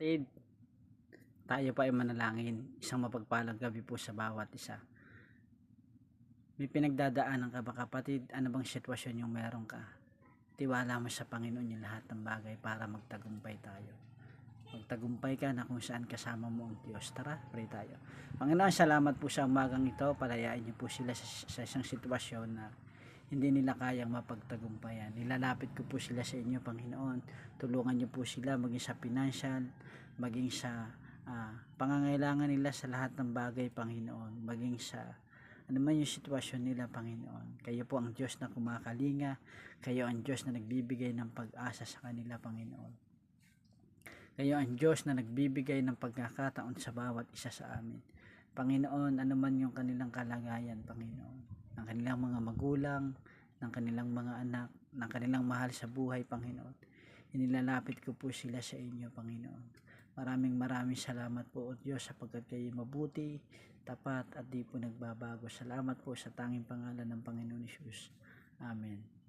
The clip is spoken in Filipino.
Kapatid, tayo pa ay manalangin. Isang mapagpalang gabi po sa bawat isa. May pinagdadaanan ka ba kapatid? Ano bang sitwasyon yung meron ka? Tiwala mo sa Panginoon yung lahat ng bagay para magtagumpay tayo. Magtagumpay ka na kung saan kasama mo ang Diyos. Tara, pray tayo. Panginoon, salamat po sa umagang ito. Palayain niyo po sila sa isang sitwasyon na hindi nila kayang mapagtagumpayan. Nilalapit ko po sila sa inyo, Panginoon. Tulungan niyo po sila maging sa financial, maging sa pangangailangan nila sa lahat ng bagay, Panginoon. Maging sa ano man yung sitwasyon nila, Panginoon. Kayo po ang Diyos na kumakalinga. Kayo ang Diyos na nagbibigay ng pag-asa sa kanila, Panginoon. Kayo ang Diyos na nagbibigay ng pagkakataon sa bawat isa sa amin. Panginoon, ano man yung kanilang kalagayan, Panginoon. Ng kanilang mga magulang, ng kanilang mga anak, ng kanilang mahal sa buhay, Panginoon. Inilalapit ko po sila sa inyo, Panginoon. Maraming salamat po, O Diyos, sapagkat kayo mabuti, tapat at di po nagbabago. Salamat po sa tanging pangalan ng Panginoon Hesus. Amen.